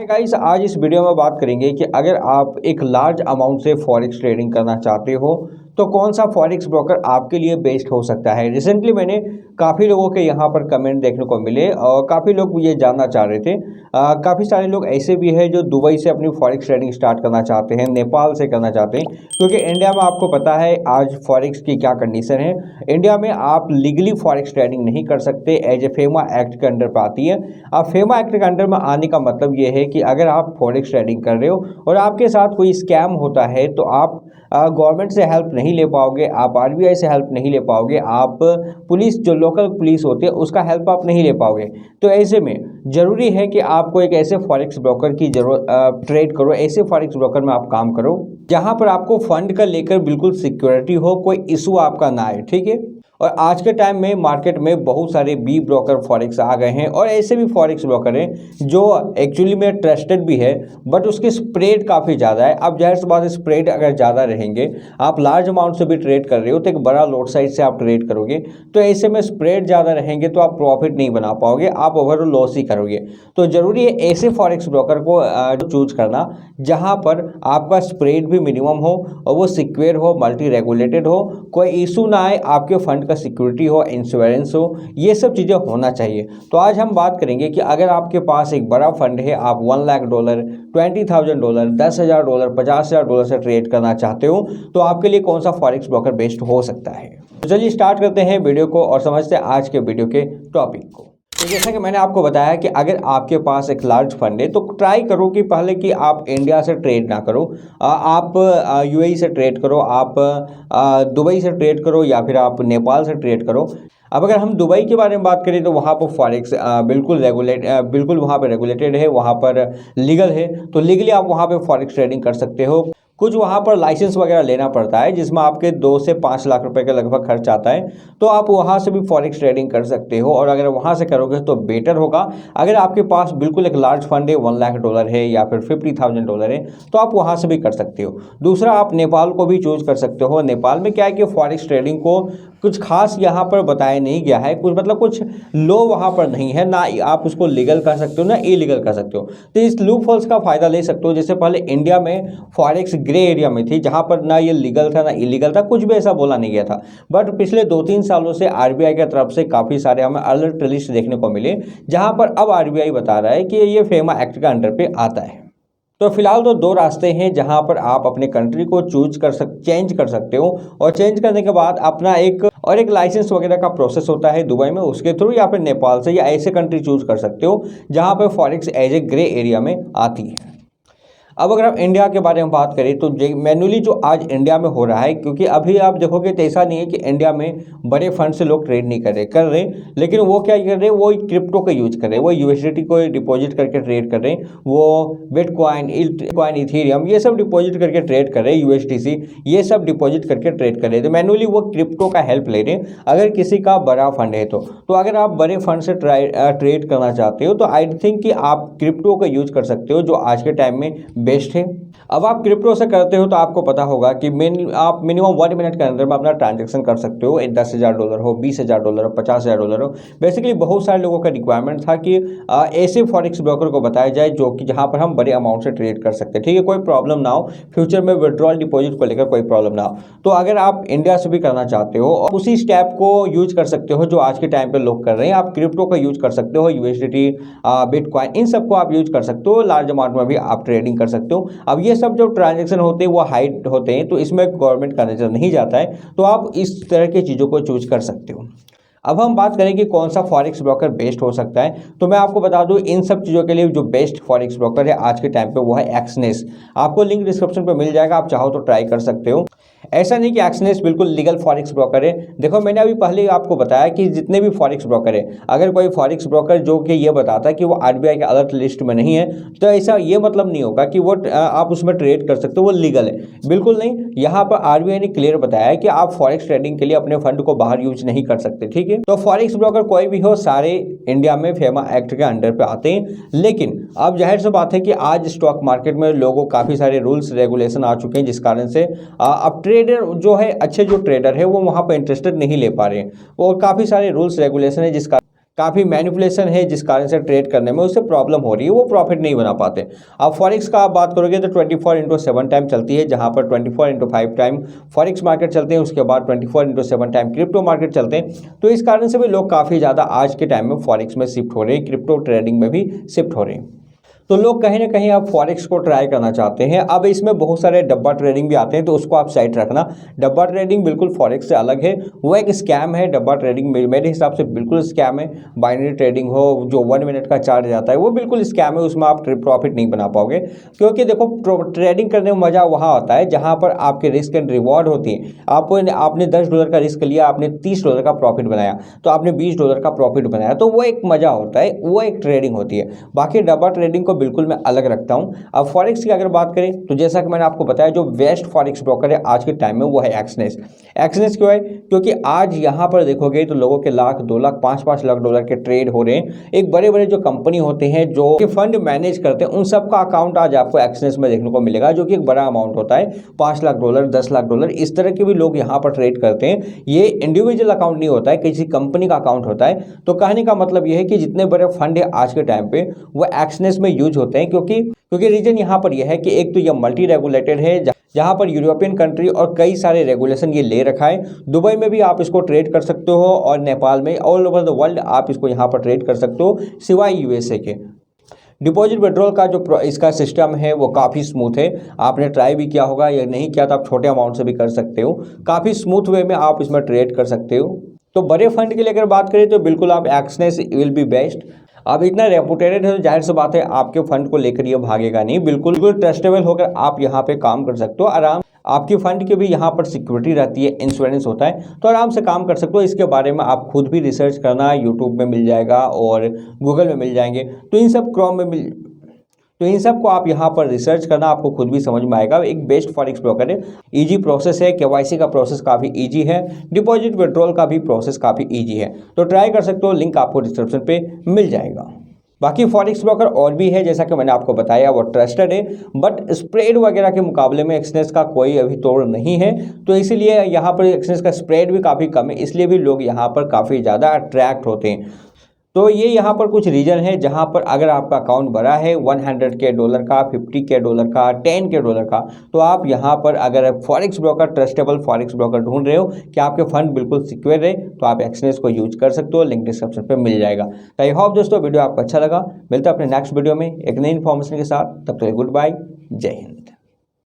Hi guys, आज इस video में बात करेंगे कि अगर आप एक लार्ज अमाउंट से फॉरेक्स ट्रेडिंग करना चाहते हो तो कौन सा फॉरेक्स ब्रोकर आपके लिए बेस्ट हो सकता है। रिसेंटली मैंने काफ़ी लोगों के यहाँ पर कमेंट देखने को मिले और काफ़ी लोग ये जानना चाह रहे थे। काफ़ी सारे लोग ऐसे भी हैं जो दुबई से अपनी फॉरेक्स ट्रेडिंग स्टार्ट करना चाहते हैं, नेपाल से करना चाहते हैं, क्योंकि इंडिया में आपको पता है आज फॉरेक्स की क्या कंडीशन है। इंडिया में आप लीगली फॉरेक्स ट्रेडिंग नहीं कर सकते, एज ए फेमा एक्ट के अंडर पर आती है। अब फेमा एक्ट के अंडर में आने का मतलब ये है कि अगर आप फॉरेक्स ट्रेडिंग कर रहे हो और आपके साथ कोई स्कैम होता है तो आप गवर्नमेंट से हेल्प नहीं ले पाओगे, आप आरबीआई से हेल्प नहीं ले पाओगे, आप पुलिस जो लोकल पुलिस होती है उसका हेल्प आप नहीं ले पाओगे। तो ऐसे में ज़रूरी है कि आपको एक ऐसे फॉरेक्स ब्रोकर की जरूरत ट्रेड करो, ऐसे फॉरेक्स ब्रोकर में आप काम करो जहां पर आपको फंड का लेकर बिल्कुल सिक्योरिटी हो, कोई इशू आपका ना आए। ठीक है। और आज के टाइम में मार्केट में बहुत सारे बी ब्रोकर फॉरेक्स आ गए हैं और ऐसे भी फॉरेक्स ब्रोकर हैं जो एक्चुअली में ट्रस्टेड भी है, बट उसकी स्प्रेड काफ़ी ज़्यादा है। अब जाहिर सी बात है, स्प्रेड अगर ज़्यादा रहेंगे, आप लार्ज अमाउंट से भी ट्रेड कर रहे हो तो एक बड़ा लॉट साइज से आप ट्रेड करोगे, तो ऐसे में स्प्रेड ज़्यादा रहेंगे तो आप प्रॉफिट नहीं बना पाओगे, आप ओवरऑल लॉस ही करोगे। तो ज़रूरी है ऐसे फॉरेक्स ब्रोकर को चूज करना जहाँ पर आपका स्प्रेड भी मिनिमम हो और वो सिक्योर हो, मल्टी रेगुलेटेड हो, कोई इशू ना आए, आपके फंड का सिक्योरिटी हो, इंश्योरेंस हो, ये सब चीज़ें होना चाहिए। तो आज हम बात करेंगे कि अगर आपके पास एक बड़ा फंड है, आप $1,00,000, $20,000, $10,000, $50,000 से ट्रेड करना चाहते हो तो आपके लिए कौन सा फॉरेक्स ब्रोकर बेस्ट हो सकता है। तो चलिए स्टार्ट करते हैं वीडियो को और समझते हैं आज के वीडियो के टॉपिक को। तो जैसा कि मैंने आपको बताया कि अगर आपके पास एक लार्ज फंड है तो ट्राई करो कि पहले कि आप इंडिया से ट्रेड ना करो, आप यूएई से ट्रेड करो, आप दुबई से ट्रेड करो या फिर आप नेपाल से ट्रेड करो। अब अगर हम दुबई के बारे में बात करें तो वहाँ पर फॉरेक्स बिल्कुल वहाँ पर रेगुलेटेड है, वहाँ पर लीगल है, तो लीगली आप वहाँ पर फॉरेक्स ट्रेडिंग कर सकते हो। कुछ वहाँ पर लाइसेंस वगैरह लेना पड़ता है जिसमें आपके 2 से 5 लाख रुपए के लगभग खर्च आता है, तो आप वहाँ से भी फॉरेक्स ट्रेडिंग कर सकते हो और अगर वहाँ से करोगे तो बेटर होगा। अगर आपके पास बिल्कुल एक लार्ज फंड है, $1,00,000 है या फिर $50,000 है, तो आप वहाँ से भी कर सकते हो। दूसरा, आप नेपाल को भी चूज कर सकते हो। नेपाल में क्या है कि फॉरेक्स ट्रेडिंग को कुछ खास यहाँ पर बताया नहीं गया है, कुछ लो वहाँ पर नहीं है, ना आप उसको लीगल कर सकते हो ना इलीगल कर सकते हो, तो इस लूप होल्स का फायदा ले सकते हो। जैसे पहले इंडिया में फॉरेक्स ग्रे एरिया में थी जहाँ पर ना ये लीगल था ना इलीगल था, कुछ भी ऐसा बोला नहीं गया था, बट पिछले 2-3 सालों से आरबीआई की तरफ से काफ़ी सारे हमें अलर्ट लिस्ट देखने को मिले जहाँ पर अब आरबीआई बता रहा है कि ये फेमा एक्ट का अंडर पे आता है। तो फिलहाल तो 2 रास्ते हैं जहां पर आप अपने कंट्री को चेंज कर सकते हो और चेंज करने के बाद अपना एक लाइसेंस वगैरह का प्रोसेस होता है दुबई में, उसके थ्रू या फिर नेपाल से या ऐसे कंट्री चूज कर सकते हो जहां पर forex as a grey area में आती है। अब अगर आप इंडिया के बारे में बात करें तो मैन्युअली जो आज इंडिया में हो रहा है, क्योंकि अभी आप देखोगे तो ऐसा नहीं है कि इंडिया में बड़े फंड से लोग ट्रेड नहीं कर रहे, लेकिन वो क्या कर रहे हैं, वो क्रिप्टो का यूज कर रहे हैं, वो यूएसडीटी को डिपॉजिट करके ट्रेड कर रहे हैं, वो बिटकॉइन, इथेरियम ये सब डिपॉजिट करके ट्रेड कर रहे हैं, यूएसडीसी ये सब डिपॉजिट करके ट्रेड कर रहे हैं। तो मैन्युअली वो क्रिप्टो का हेल्प ले रहे हैं अगर किसी का बड़ा फंड है तो अगर आप बड़े फंड से ट्रेड करना चाहते हो तो आई थिंक कि आप क्रिप्टो का यूज कर सकते हो, जो आज के टाइम में बेस्ट है। अब आप क्रिप्टो से करते हो तो आपको पता होगा कि आप मिनिमम 1 मिनट के अंदर में अपना ट्रांजैक्शन कर सकते हो। $10,000 हो, $20,000 हो, $50,000 हो। बेसिकली बहुत सारे लोगों का रिक्वायरमेंट था कि ऐसे फॉरेक्स ब्रोकर को बताया जाए जो कि जहां पर हम बड़े अमाउंट से ट्रेड कर सकते हैं। ठीक है, कोई प्रॉब्लम ना हो, फ्यूचर में विड्रॉल डिपॉजिट को लेकर कोई प्रॉब्लम ना हो। तो अगर आप इंडिया से भी करना चाहते हो और उसी स्टेप को यूज कर सकते हो जो आज के टाइम पे लोग कर रहे हैं, आप क्रिप्टो का यूज कर सकते हो, यूएसडीटी, बिटकॉइन, इन सबको आप यूज कर सकते हो, लार्ज अमाउंट में भी आप ट्रेडिंग कर सकते हो। अब ये सब जो ट्रांजैक्शन होते हैं वो हाइड होते हैं, तो इसमें गवर्नमेंट का नजर नहीं जाता है, तो आप इस तरह की चीज़ों को चूज कर सकते हो। अब हम बात करें कि कौन सा फॉरेक्स ब्रोकर बेस्ट हो सकता है, तो मैं आपको बता दूं इन सब चीज़ों के लिए जो बेस्ट फॉरेक्स ब्रोकर है आज के टाइम पे वो है एक्सनेस। आपको लिंक डिस्क्रिप्शन पे मिल जाएगा, आप चाहो तो ट्राई कर सकते हो। ऐसा नहीं कि एक्सनेस बिल्कुल लीगल फॉरेक्स ब्रोकर है। देखो, मैंने अभी पहले आपको बताया कि जितने भी फॉरेक्स ब्रोकर है, अगर कोई फॉरेक्स ब्रोकर जो कि ये बताता है कि वो आरबीआई के अलर्ट लिस्ट में नहीं है, तो ऐसा ये मतलब नहीं होगा कि वो आप उसमें ट्रेड कर सकते हो, वो लीगल है, बिल्कुल नहीं। यहाँ पर आरबीआई ने क्लियर बताया है कि आप फॉरेक्स ट्रेडिंग के लिए अपने फंड को बाहर यूज नहीं कर सकते। ठीक है, तो फॉरेक्स ब्रोकर कोई भी हो, सारे इंडिया में फेमा एक्ट के अंडर पे आते हैं। लेकिन अब जाहिर सी बात है कि आज स्टॉक मार्केट में लोगों काफ़ी सारे रूल्स रेगुलेशन आ चुके हैं, जिस कारण से अब ट्रेडर जो है, अच्छे जो ट्रेडर है वो वहाँ पर इंटरेस्टेड नहीं ले पा रहे हैं और काफ़ी सारे रूल्स रेगुलेशन है जिस काफ़ी मैनिपुलेशन है जिस कारण से ट्रेड करने में उससे प्रॉब्लम हो रही है, वो प्रॉफिट नहीं बना पाते। अब फॉरेक्स का आप बात करोगे तो 24/7 टाइम चलती है, जहां पर 24/5 टाइम फॉरेक्स मार्केट चलते हैं, उसके बाद 24/7 टाइम क्रिप्टो मार्केट चलते हैं। तो इस कारण से भी लोग काफ़ी ज़्यादा आज के टाइम में फॉरेक्स में शिफ्ट हो रहे हैं, क्रिप्टो ट्रेडिंग में भी शिफ्ट हो रहे हैं। तो लोग कहीं ना कहीं अब फॉरेक्स को ट्राई करना चाहते हैं। अब इसमें बहुत सारे डब्बा ट्रेडिंग भी आते हैं, तो उसको आप साइड रखना। डब्बा ट्रेडिंग बिल्कुल फॉरेक्स से अलग है, वो एक स्कैम है। डब्बा ट्रेडिंग मेरे हिसाब से बिल्कुल स्कैम है। बाइनरी ट्रेडिंग हो, जो 1 मिनट का चार्ज जाता है, वो बिल्कुल स्कैम है। उसमें आप प्रॉफिट नहीं बना पाओगे, क्योंकि देखो ट्रेडिंग करने में मजा वहाँ आता है जहाँ पर आपके रिस्क एंड रिवॉर्ड होती है। आपने $10 का रिस्क लिया, आपने $30 का प्रॉफिट बनाया, तो आपने $20 का प्रॉफिट बनाया, तो वो एक मजा होता है, वो एक ट्रेडिंग होती है। बाकी डब्बा ट्रेडिंग को बिल्कुल मैं अलग रखता हूं। अब फॉरेक्स की अगर बात करें तो जैसा कि मैंने आपको बताया, जो बेस्ट फॉरेक्स ब्रोकर है आज के टाइम में वो है एक्सनेस। एक्सनेस क्यों है? क्योंकि आज यहां पर देखोगे तो लोगों के लाख, 2 लाख, 5-5 लाख डॉलर के ट्रेड हो रहे हैं। एक बड़े बड़े जो कंपनी होते हैं जो फंड मैनेज करते हैं, उन सबका अकाउंट आज आपको एक्सनेस में देखने को मिलेगा, जो कि एक बड़ा अमाउंट होता है। 5 लाख डॉलर, 10 लाख डॉलर, इस तरह के भी लोग यहां पर ट्रेड करते हैं। ये इंडिविजुअल अकाउंट नहीं होता है, किसी कंपनी का अकाउंट होता है। तो कहने का मतलब यह है कि जितने बड़े फंड है आज के टाइम पे वो एक्सनेस में यूज होते हैं, क्योंकि रीजन यहाँ पर यह है कि एक तो यह मल्टी रेगुलेटेड है, जहाँ पर यूरोपियन कंट्री और कई सारे रेगुलेशन ये ले रखा है। दुबई में भी आप इसको ट्रेड कर सकते हो, और नेपाल में, ऑल ओवर द वर्ल्ड आप इसको यहाँ पर ट्रेड कर सकते हो, सिवाय यूएसए के। डिपॉजिट विड्रॉल का जो इसका सिस्टम है वो काफ़ी स्मूथ है। आपने ट्राई भी किया होगा, या नहीं किया तो आप छोटे अमाउंट से भी कर सकते हो। काफ़ी स्मूथ वे में आप इसमें ट्रेड कर सकते हो। तो बड़े फंड के लिए अगर बात करें तो बिल्कुल आप एक्सनेस विल बी बेस्ट। अब इतना रेपुटेटेड है तो जाहिर सी बात है आपके फंड को लेकर ये भागेगा नहीं। बिल्कुल ट्रस्टेबल होकर आप यहाँ पे काम कर सकते हो आराम। आपकी फंड की भी यहाँ पर सिक्योरिटी रहती है, इंश्योरेंस होता है, तो आराम से काम कर सकते हो। इसके बारे में आप खुद भी रिसर्च करना, यूट्यूब में मिल जाएगा और गूगल में मिल जाएंगे। तो इन सब क्रोम में मिल तो इन सब को आप यहाँ पर रिसर्च करना, आपको खुद भी समझ में आएगा। एक बेस्ट फॉरेक्स ब्रोकर है, इजी प्रोसेस है, केवाईसी का प्रोसेस काफ़ी इजी है, डिपॉजिट विड्रॉल का भी प्रोसेस काफ़ी इजी है। तो ट्राई कर सकते हो, लिंक आपको डिस्क्रिप्शन पे मिल जाएगा। बाकी फॉरेक्स ब्रोकर और भी है, जैसा कि मैंने आपको बताया, वो ट्रस्टेड है, बट स्प्रेड वगैरह के मुकाबले में एक्सनेस का कोई अभी तोड़ नहीं है। तो इसीलिए यहाँ पर एक्सनेस का स्प्रेड भी काफ़ी कम है, इसलिए भी लोग यहाँ पर काफ़ी ज़्यादा अट्रैक्ट होते हैं। तो ये यहाँ पर कुछ रीजन है जहाँ पर अगर आपका अकाउंट बड़ा है $100K का, $50K का, $10K का, तो आप यहाँ पर अगर forex broker, trustable forex broker ढूंढ रहे हो कि आपके फंड बिल्कुल सिक्योर रहे, तो आप एक्सनेस को यूज कर सकते हो। लिंक डिस्क्रिप्शन पे मिल जाएगा। तो आई होप दोस्तों वीडियो आपको अच्छा लगा। मिलता है अपने नेक्स्ट वीडियो में एक नई इन्फॉर्मेशन के साथ। तब तक गुड बाय, जय हिंद।